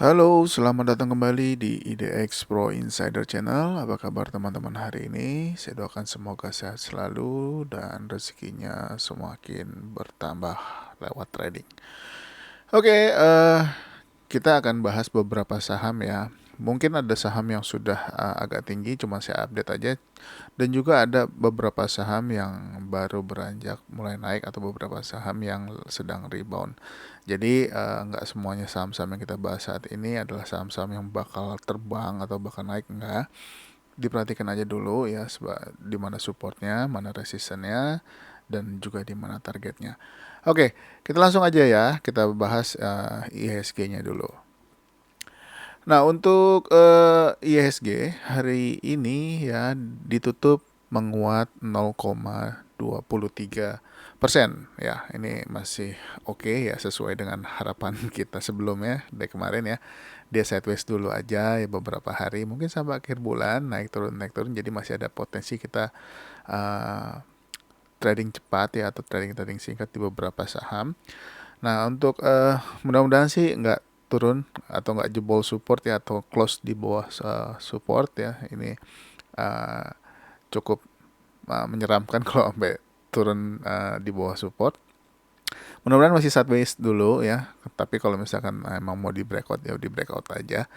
Halo, selamat datang kembali di IDX Pro Insider Channel. Apa kabar teman-teman hari ini? Saya doakan semoga sehat selalu dan rezekinya semakin bertambah lewat trading. Oke, kita akan bahas beberapa saham ya. Mungkin ada saham yang sudah agak tinggi, cuma saya update aja. Dan juga ada beberapa saham yang baru beranjak mulai naik atau beberapa saham yang sedang rebound. Jadi nggak semuanya saham-saham yang kita bahas saat ini adalah saham-saham yang bakal terbang atau bakal naik, enggak. Diperhatikan aja dulu ya, di mana supportnya, mana resistennya, dan juga di mana targetnya. Oke, kita langsung aja ya, kita bahas IHSG-nya dulu. Nah, untuk IHSG hari ini ya ditutup menguat 0,23% ya. Ini masih oke ya, sesuai dengan harapan kita sebelumnya dari kemarin ya. Dia sideways dulu aja ya beberapa hari, mungkin sampai akhir bulan naik turun, jadi masih ada potensi kita uh, trading cepat ya, atau trading singkat di beberapa saham. Nah, untuk mudah-mudahan sih nggak turun atau nggak jebol support ya, atau close di bawah support ya. Ini uh, cukup menyeramkan kalau sampai turun di bawah support. Mudah-mudahan masih sideways dulu ya. Tapi kalau misalkan emang mau di breakout ya di breakout aja.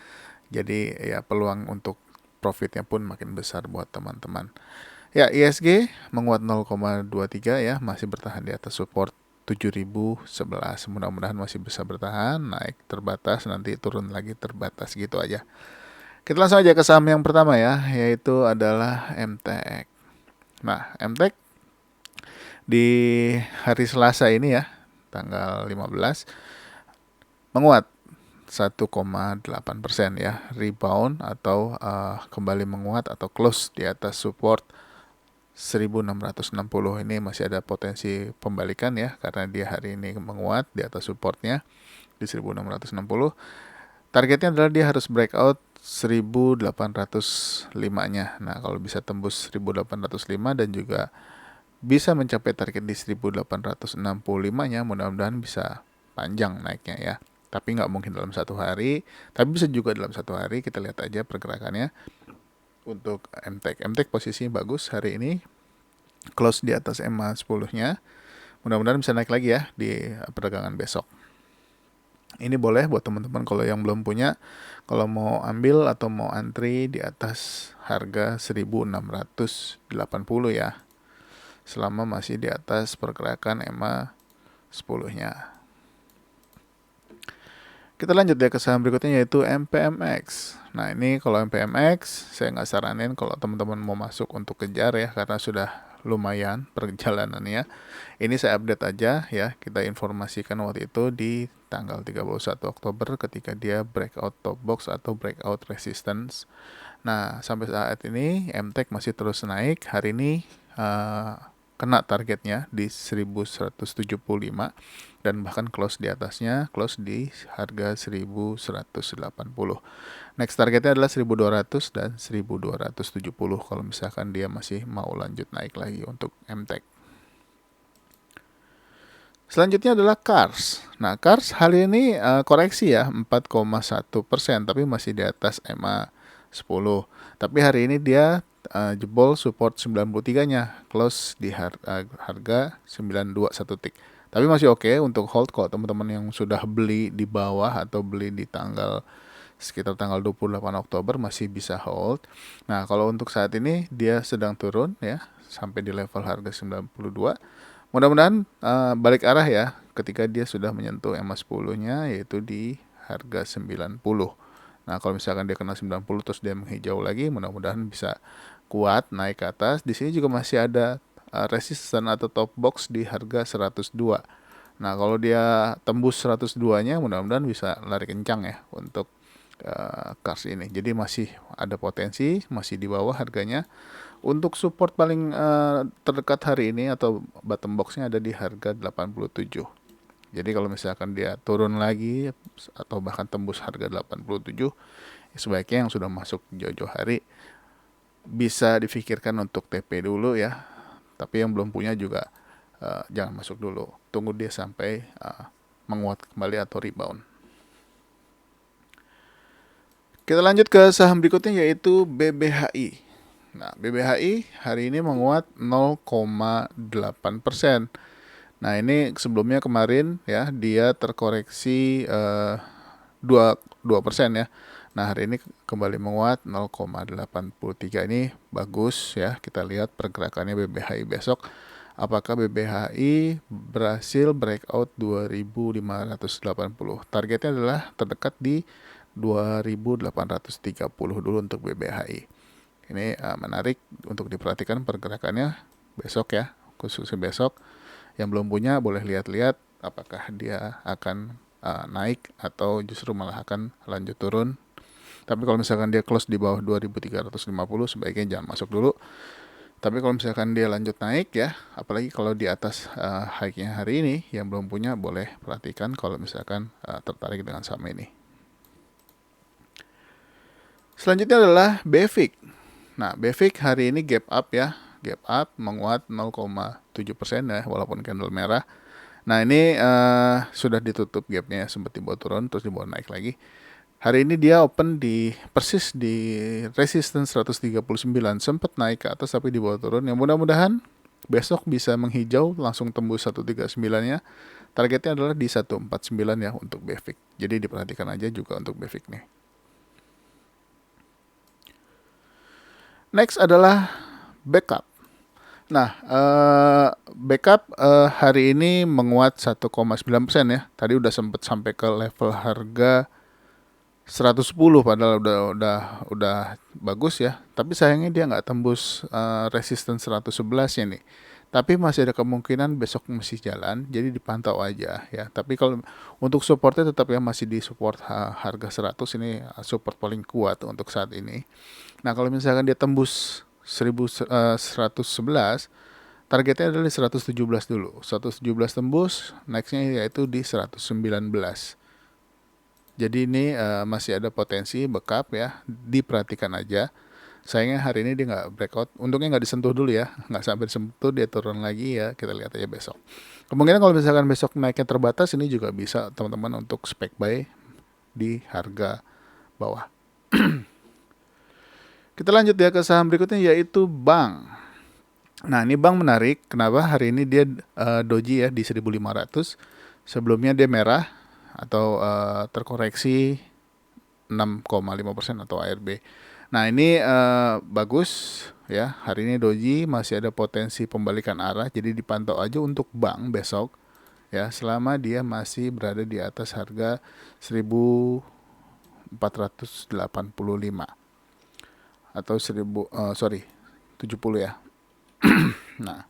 Jadi ya peluang untuk profitnya pun makin besar buat teman-teman. Ya, ISG menguat 0,23 ya, masih bertahan di atas support 7011. Mudah-mudahan masih bisa bertahan, naik terbatas, nanti turun lagi terbatas gitu aja. Kita langsung aja ke saham yang pertama ya, yaitu adalah MTEK. Nah, MTEK di hari Selasa ini ya, tanggal 15, menguat 1,8% ya, rebound atau kembali menguat atau close di atas support 1660. Ini masih ada potensi pembalikan ya, karena dia hari ini menguat di atas supportnya di 1660. Targetnya adalah dia harus breakout 1805-nya. Nah, kalau bisa tembus 1805 dan juga bisa mencapai target di 1865-nya, mudah-mudahan bisa panjang naiknya ya. Tapi nggak mungkin dalam satu hari, tapi bisa juga dalam satu hari. Kita lihat aja pergerakannya. Untuk MTEK posisinya bagus hari ini, close di atas EMA 10-nya. Mudah-mudahan bisa naik lagi ya di perdagangan besok. Ini boleh buat teman-teman kalau yang belum punya, kalau mau ambil atau mau antri di atas harga 1680 ya. Selama masih di atas pergerakan EMA 10-nya. Kita lanjut ya ke saham berikutnya, yaitu MPMX. Nah, ini kalau MPMX saya nggak saranin kalau teman-teman mau masuk untuk kejar ya, karena sudah lumayan perjalanannya. Ini saya update aja ya, kita informasikan waktu itu di tanggal 31 Oktober ketika dia breakout top box atau breakout resistance. Nah, sampai saat ini MTEK masih terus naik. Hari ini kena targetnya di 1175 dan bahkan close di atasnya, close di harga 1180. Next targetnya adalah 1200 dan 1270 kalau misalkan dia masih mau lanjut naik lagi untuk MTEK. Selanjutnya adalah Kars. Nah, Kars hari ini koreksi ya 4,1%, tapi masih di atas EMA 10. Tapi hari ini dia jebol support 93-nya, close di harga 921 tik. Tapi masih oke untuk hold kalau teman-teman yang sudah beli di bawah atau beli di sekitar tanggal 28 Oktober masih bisa hold. Nah, kalau untuk saat ini dia sedang turun ya sampai di level harga 92. Mudah-mudahan balik arah ya ketika dia sudah menyentuh EMA 10-nya, yaitu di harga 90. Nah, kalau misalkan dia kena 90 terus dia menghijau lagi, mudah-mudahan bisa kuat naik ke atas. Di sini juga masih ada resisten atau top box di harga 102. Nah, kalau dia tembus 102-nya, mudah-mudahan bisa lari kencang ya untuk Kars ini. Jadi masih ada potensi, masih di bawah harganya. Untuk support paling terdekat hari ini atau bottom boxnya ada di harga 87. Jadi kalau misalkan dia turun lagi atau bahkan tembus harga 87, sebaiknya yang sudah masuk jauh-jauh hari bisa difikirkan untuk TP dulu ya. Tapi yang belum punya juga jangan masuk dulu. Tunggu dia sampai menguat kembali atau rebound. Kita lanjut ke saham berikutnya yaitu BBHI. Nah, BBHI hari ini menguat 0,8%. Nah, ini sebelumnya kemarin ya dia terkoreksi 2% ya. Nah, hari ini kembali menguat 0,83. Ini bagus ya. Kita lihat pergerakannya BBHI besok. Apakah BBHI berhasil breakout 2580? Targetnya adalah terdekat di 2830 dulu untuk BBHI. Ini menarik untuk diperhatikan pergerakannya besok ya, khususnya besok. Yang belum punya boleh lihat-lihat apakah dia akan naik atau justru malah akan lanjut turun. Tapi kalau misalkan dia close di bawah 2350 sebaiknya jangan masuk dulu. Tapi kalau misalkan dia lanjut naik ya, apalagi kalau di atas high-nya hari ini, yang belum punya boleh perhatikan kalau misalkan tertarik dengan saham ini. Selanjutnya adalah BEFIK. Nah, BEFIK hari ini gap up ya, gap up menguat 0,7% ya, walaupun candle merah. Nah, ini sudah ditutup gapnya, sempat dibawa turun terus dibawa naik lagi. Hari ini dia open di persis di resistance 139, sempat naik ke atas tapi dibawa turun. Yang mudah-mudahan besok bisa menghijau langsung tembus 139-nya. Targetnya adalah di 149 ya untuk BEFIK. Jadi diperhatikan aja juga untuk BEFIK nih. Next adalah backup. Nah, backup hari ini menguat 1,9% ya. Tadi udah sempat sampai ke level harga 110 padahal udah bagus ya. Tapi sayangnya dia nggak tembus resistance 111 nih. Tapi masih ada kemungkinan besok masih jalan, jadi dipantau aja ya. Tapi kalau untuk supportnya tetap ya masih di support harga 100, ini support paling kuat untuk saat ini. Nah, kalau misalkan dia tembus 1111, targetnya adalah di 117 dulu. 117 tembus, nextnya yaitu di 119. Jadi ini masih ada potensi backup ya, diperhatikan aja. Sayangnya hari ini dia nggak breakout, untungnya nggak disentuh dulu ya, nggak sampai disentuh, dia turun lagi ya, kita lihat aja besok. Kemungkinan kalau misalkan besok naiknya terbatas, ini juga bisa teman-teman untuk spec buy di harga bawah. Kita lanjut ya ke saham berikutnya yaitu bank. Nah, ini bank menarik. Kenapa? Hari ini dia doji ya di 1.500. Sebelumnya dia merah atau terkoreksi 6,5% atau ARB. Nah, ini bagus ya. Hari ini doji masih ada potensi pembalikan arah. Jadi dipantau aja untuk bank besok ya, selama dia masih berada di atas harga 1.485 atau 70 ya. Nah,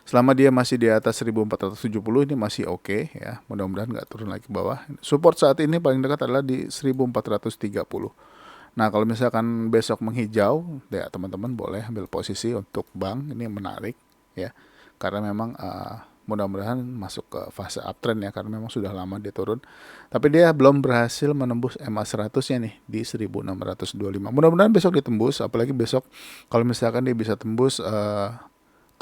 selama dia masih di atas 1.470 ini masih oke ya. Mudah-mudahan nggak turun lagi ke bawah. Support saat ini paling dekat adalah di 1.430. Nah, kalau misalkan besok menghijau, ya teman-teman boleh ambil posisi untuk bank. Ini menarik ya. Karena memang mudah-mudahan masuk ke fase uptrend ya, karena memang sudah lama dia turun. Tapi dia belum berhasil menembus EMA 100-nya nih di 1.625. Mudah-mudahan besok ditembus, apalagi besok kalau misalkan dia bisa tembus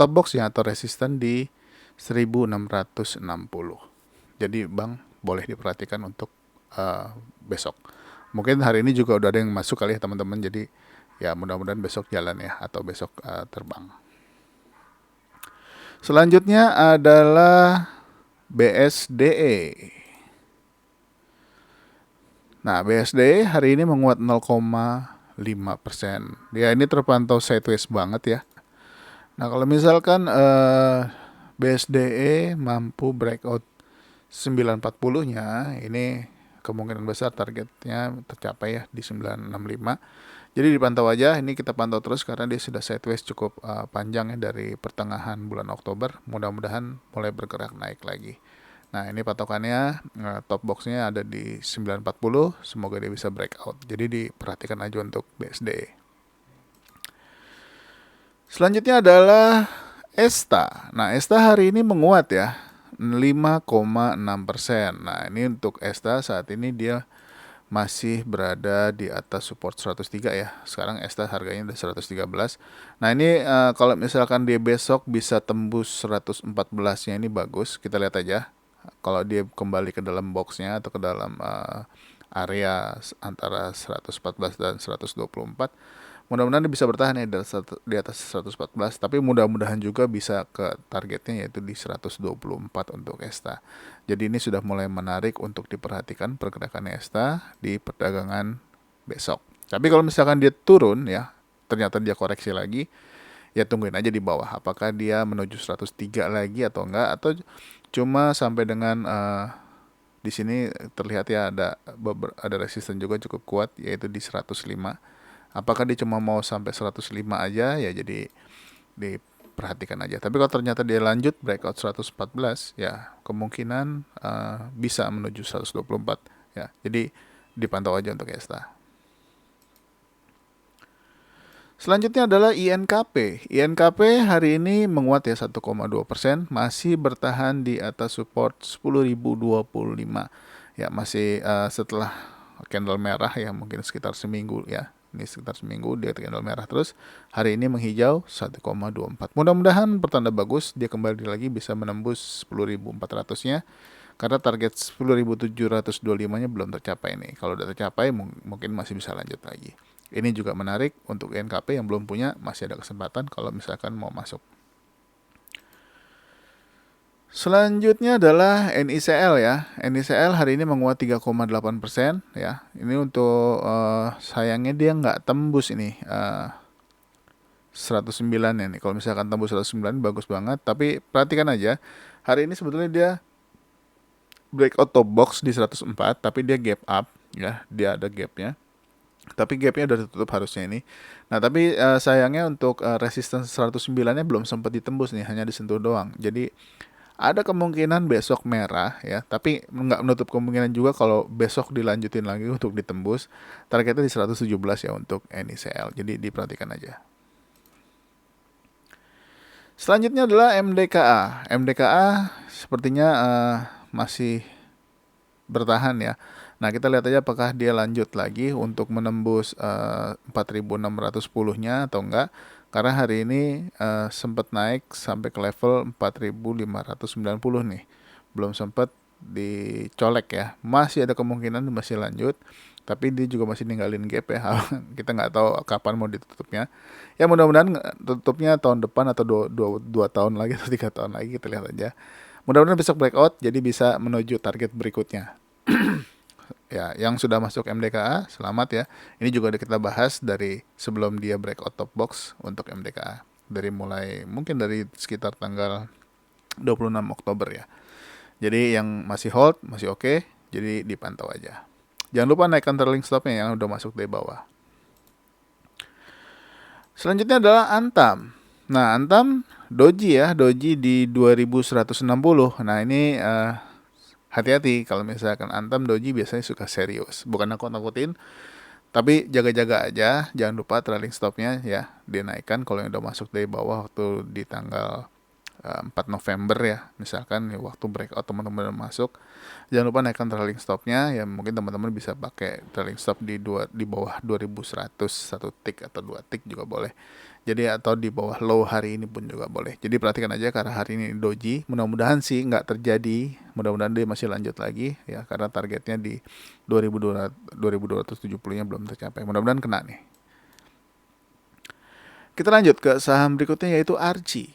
top box ya atau resisten di 1.660. Jadi bank boleh diperhatikan untuk besok. Mungkin hari ini juga udah ada yang masuk kali ya teman-teman. Jadi ya mudah-mudahan besok jalan ya atau besok terbang. Selanjutnya adalah BSDE. Nah, BSDE hari ini menguat 0,5%. Dia ini terpantau sideways banget ya. Nah, kalau misalkan BSDE mampu breakout 940-nya, ini kemungkinan besar targetnya tercapai ya di 965. Jadi dipantau aja, ini kita pantau terus karena dia sudah sideways cukup panjang ya dari pertengahan bulan Oktober. Mudah-mudahan mulai bergerak naik lagi. Nah, ini patokannya top boxnya ada di 940, semoga dia bisa breakout. Jadi diperhatikan aja untuk BSDE. Selanjutnya adalah ESTA. Nah, ESTA hari ini menguat ya, 5,6%. Nah, ini untuk ESTA saat ini dia masih berada di atas support 103 ya. Sekarang ESTA harganya udah 113. Nah, ini kalau misalkan dia besok bisa tembus 114-nya ini bagus. Kita lihat aja. Kalau dia kembali ke dalam boxnya atau ke dalam area antara 114 dan 124. Mudah-mudahan dia bisa bertahan ya di atas 114, tapi mudah-mudahan juga bisa ke targetnya yaitu di 124 untuk ESTA. Jadi ini sudah mulai menarik untuk diperhatikan pergerakan ESTA di perdagangan besok. Tapi kalau misalkan dia turun ya, ternyata dia koreksi lagi, ya tungguin aja di bawah. Apakah dia menuju 103 lagi atau enggak, atau cuma sampai dengan di sini terlihat ya ada resisten juga cukup kuat yaitu di 105. Apakah dia cuma mau sampai 105 aja ya, jadi diperhatikan aja. Tapi kalau ternyata dia lanjut breakout 114 ya kemungkinan bisa menuju 124 ya. Jadi dipantau aja untuk ESTA. Selanjutnya adalah INKP. INKP hari ini menguat ya 1,2%, masih bertahan di atas support 10.025. Ya, masih setelah candle merah ya, mungkin sekitar seminggu ya. Ini sekitar seminggu dia candle merah terus. Hari ini menghijau 1,24. Mudah-mudahan pertanda bagus, dia kembali lagi bisa menembus 10.400-nya. Karena target 10.725-nya belum tercapai nih. Kalau udah tercapai mungkin masih bisa lanjut lagi. Ini juga menarik untuk INKP yang belum punya, masih ada kesempatan kalau misalkan mau masuk. Selanjutnya adalah NICL ya. NICL hari ini menguat 3,8% ya. Ini untuk sayangnya dia nggak tembus ini 109 ya nih. Kalau misalkan tembus 109 bagus banget. Tapi perhatikan aja, hari ini sebetulnya dia breakout top box di 104, tapi dia gap up ya. Dia ada gapnya. Tapi gapnya udah ditutup harusnya ini. Nah tapi sayangnya untuk resistance 109-nya belum sempat ditembus nih, hanya disentuh doang. Jadi ada kemungkinan besok merah ya, tapi nggak menutup kemungkinan juga kalau besok dilanjutin lagi untuk ditembus. Targetnya di 117 ya untuk NICL, jadi diperhatikan aja. Selanjutnya adalah MDKA. MDKA sepertinya masih bertahan ya. Nah, kita lihat aja apakah dia lanjut lagi untuk menembus 4.610-nya atau enggak. Karena hari ini sempat naik sampai ke level 4.590 nih. Belum sempat dicolek ya. Masih ada kemungkinan masih lanjut. Tapi dia juga masih ninggalin gap ya. Kita nggak tahu kapan mau ditutupnya. Ya mudah-mudahan tutupnya tahun depan atau 2 tahun lagi atau 3 tahun lagi, kita lihat aja. Mudah-mudahan besok breakout jadi bisa menuju target berikutnya. Ya, yang sudah masuk MDKA, selamat ya. Ini juga udah kita bahas dari sebelum dia breakout top box untuk MDKA. Dari mulai mungkin dari sekitar tanggal 26 Oktober ya. Jadi yang masih hold, masih oke, jadi dipantau aja. Jangan lupa naikkan trailing stopnya yang udah masuk dari bawah. Selanjutnya adalah Antam. Nah, Antam Doji ya, Doji di 2160. Nah, ini hati-hati kalau misalkan Antam Doji biasanya suka serius. Bukan nakut-nakutin, tapi jaga-jaga aja. Jangan lupa trailing stopnya ya dinaikkan kalau yang udah masuk dari bawah waktu di tanggal 4 November ya. Misalkan ya, waktu breakout teman-teman masuk. Jangan lupa naikkan trailing stopnya ya. Mungkin teman-teman bisa pakai trailing stop di bawah 2100, 1 tick atau 2 tick juga boleh. Jadi atau di bawah low hari ini pun juga boleh. Jadi perhatikan aja karena hari ini doji. Mudah-mudahan sih nggak terjadi. Mudah-mudahan dia masih lanjut lagi ya karena targetnya di 2270-nya belum tercapai. Mudah-mudahan kena nih. Kita lanjut ke saham berikutnya yaitu Archie.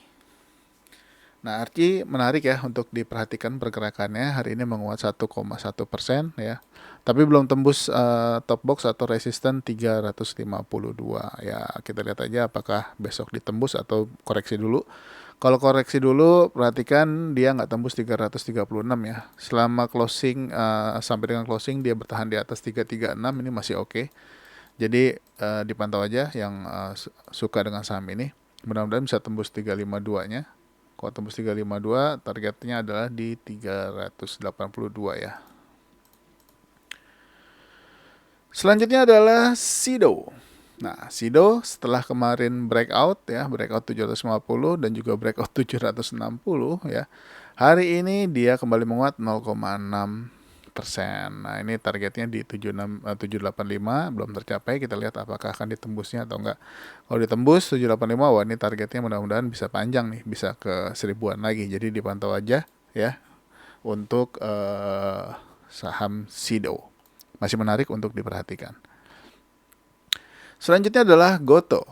Nah, Archie menarik ya untuk diperhatikan pergerakannya. Hari ini menguat 1,1% ya. Tapi belum tembus top box atau resisten 352. Ya, kita lihat aja apakah besok ditembus atau koreksi dulu. Kalau koreksi dulu, perhatikan dia nggak tembus 336 ya. Selama closing, sampai dengan closing dia bertahan di atas 336, ini masih oke. Jadi dipantau aja yang suka dengan saham ini. Mudah-mudahan bisa tembus 352-nya. Kalau tembus 352, targetnya adalah di 382 ya. Selanjutnya adalah Sido. Nah, Sido setelah kemarin breakout ya, breakout 750 dan juga breakout 760 ya. Hari ini dia kembali menguat 0,6%. Nah, ini targetnya di 785 belum tercapai. Kita lihat apakah akan ditembusnya atau enggak. Kalau ditembus 785, wah ini targetnya mudah-mudahan bisa panjang nih, bisa ke 1000-an lagi. Jadi dipantau aja ya untuk saham Sido. masih menarik untuk diperhatikan. Selanjutnya adalah Goto.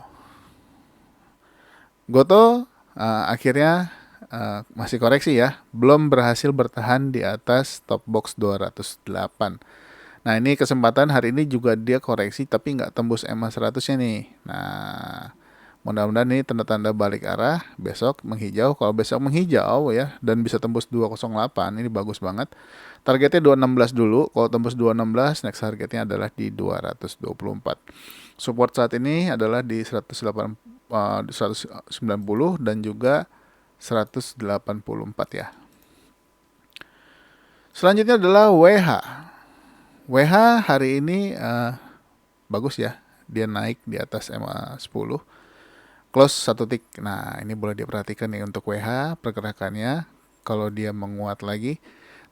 Goto akhirnya masih koreksi ya, belum berhasil bertahan di atas top box 208. Nah ini kesempatan hari ini juga dia koreksi tapi nggak tembus EMA 100-nya nih. Nah mudah-mudahan ini tanda-tanda balik arah, besok menghijau. Kalau besok menghijau ya dan bisa tembus 208, ini bagus banget. Targetnya 216 dulu. Kalau tembus 216, next targetnya adalah di 224. Support saat ini adalah di 190 dan juga 184 ya. Selanjutnya adalah WH. WH hari ini bagus ya. Dia naik di atas EMA 10. Close 1 tick. Nah, ini boleh diperhatikan nih untuk WH pergerakannya. Kalau dia menguat lagi,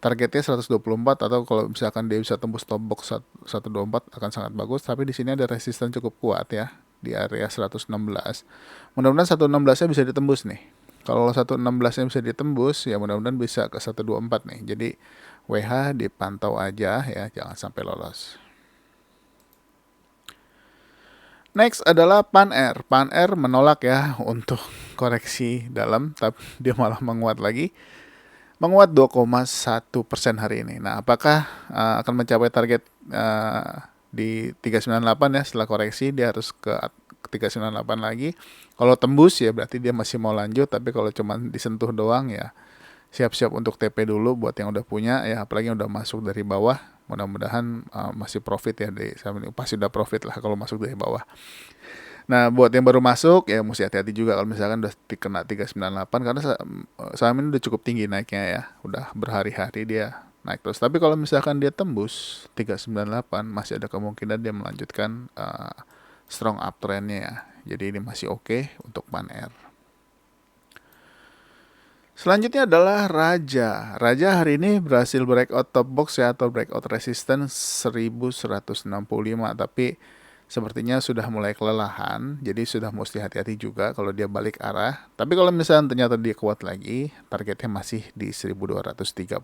targetnya 124 atau kalau misalkan dia bisa tembus top box 124 akan sangat bagus. Tapi di sini ada resisten cukup kuat ya di area 116. Mudah-mudahan 116-nya bisa ditembus nih. Kalau 116-nya bisa ditembus, ya mudah-mudahan bisa ke 124 nih. Jadi WH dipantau aja ya, jangan sampai lolos. Next adalah PAN-R. PAN-R menolak ya untuk koreksi dalam, tapi dia malah menguat lagi. Menguat 2,1% hari ini. Nah, apakah akan mencapai target di 398 ya setelah koreksi? Dia harus ke 398 lagi. Kalau tembus ya berarti dia masih mau lanjut, tapi kalau cuma disentuh doang ya siap-siap untuk TP dulu buat yang udah punya ya, apalagi yang udah masuk dari bawah. Mudah-mudahan masih profit ya, pasti udah profit lah kalau masuk dari bawah. Nah buat yang baru masuk ya mesti hati-hati juga kalau misalkan udah kena 398 karena saham ini udah cukup tinggi naiknya ya, udah berhari-hari dia naik terus. Tapi kalau misalkan dia tembus 398 masih ada kemungkinan dia melanjutkan strong uptrendnya ya. Jadi ini masih oke untuk PAN-R. Selanjutnya adalah Raja. Raja hari ini berhasil breakout top box ya, atau breakout resistance 1165, tapi sepertinya sudah mulai kelelahan, jadi sudah mesti hati-hati juga kalau dia balik arah. Tapi kalau misalnya ternyata dia kuat lagi, targetnya masih di 1230.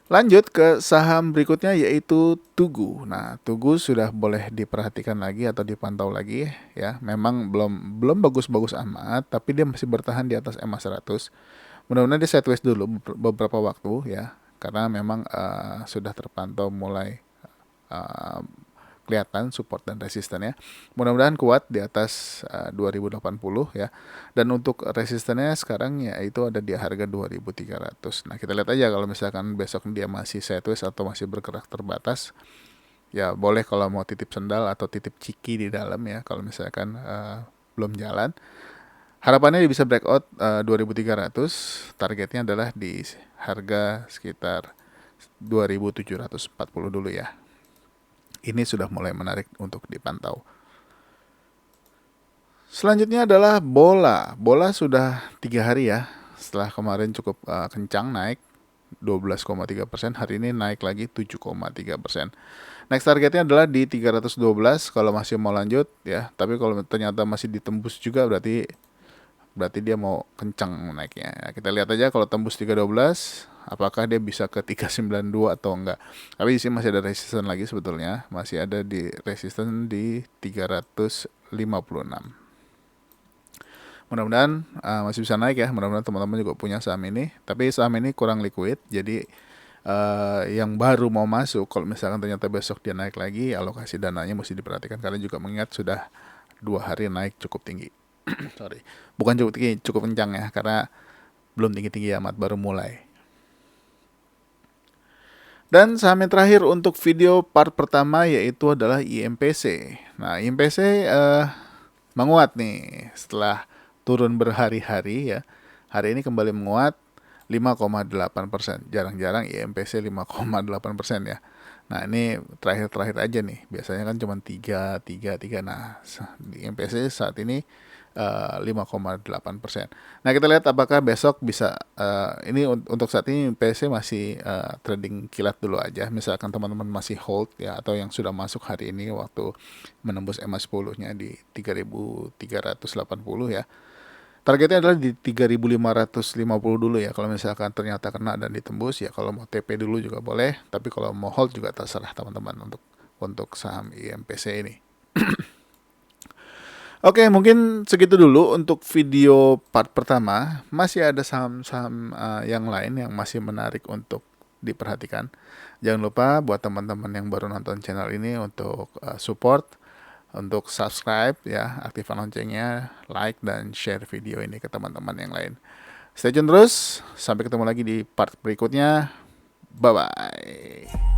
Lanjut ke saham berikutnya yaitu Tugu. Nah, Tugu sudah boleh diperhatikan lagi atau dipantau lagi ya. Memang belum bagus-bagus amat, tapi dia masih bertahan di atas EMA 100. Mudah-mudahan dia sideways dulu beberapa waktu ya, karena memang sudah terpantau mulai kelihatan support dan resistennya. Mudah-mudahan kuat di atas 2080 ya. Dan untuk resistennya sekarang ya itu ada di harga 2300. Nah, kita lihat aja kalau misalkan besok dia masih sideways atau masih bergerak terbatas. Ya, boleh kalau mau titip sendal atau titip ciki di dalam ya kalau misalkan belum jalan. Harapannya dia bisa breakout 2300. Targetnya adalah di harga sekitar 2740 dulu ya. Ini sudah mulai menarik untuk dipantau. Selanjutnya adalah Bola. Bola sudah 3 hari ya. Setelah kemarin cukup kencang naik 12,3%. Hari ini naik lagi 7,3%. Next targetnya adalah di 312 kalau masih mau lanjut ya. Tapi kalau ternyata masih ditembus juga berarti dia mau kencang naiknya. Ya, kita lihat aja kalau tembus 312 apakah dia bisa ke 392 atau enggak. Tapi di sini masih ada resisten lagi sebetulnya. Masih ada di resisten di 356. Mudah-mudahan masih bisa naik ya. Mudah-mudahan teman-teman juga punya saham ini. Tapi saham ini kurang liquid. Jadi yang baru mau masuk, kalau misalkan ternyata besok dia naik lagi, alokasi dananya mesti diperhatikan. Karena juga mengingat sudah 2 hari naik cukup tinggi. Sorry. Bukan cukup tinggi, cukup kencang ya. Karena belum tinggi-tinggi amat, baru mulai. Dan saham yang terakhir untuk video part pertama yaitu adalah IMPC. Nah, IMPC menguat nih setelah turun berhari-hari ya. Hari ini kembali menguat 5,8%. Jarang-jarang IMPC 5,8% ya. Nah, ini terakhir-terakhir aja nih. Biasanya kan cuma 3. Nah, di IMPC saat ini 5,8%. Nah, kita lihat apakah besok bisa ini untuk saat ini IMPC masih trading kilat dulu aja. Misalkan teman-teman masih hold ya atau yang sudah masuk hari ini waktu menembus EMA 10-nya di 3.380 ya. Targetnya adalah di 3.550 dulu ya. Kalau misalkan ternyata kena dan ditembus ya, kalau mau TP dulu juga boleh, tapi kalau mau hold juga terserah teman-teman untuk saham IMPC ini. Oke, mungkin segitu dulu untuk video part pertama. Masih ada saham-saham yang lain yang masih menarik untuk diperhatikan. Jangan lupa buat teman-teman yang baru nonton channel ini untuk support, untuk subscribe ya, aktifkan loncengnya, like dan share video ini ke teman-teman yang lain. Stay tune terus, sampai ketemu lagi di part berikutnya. Bye bye.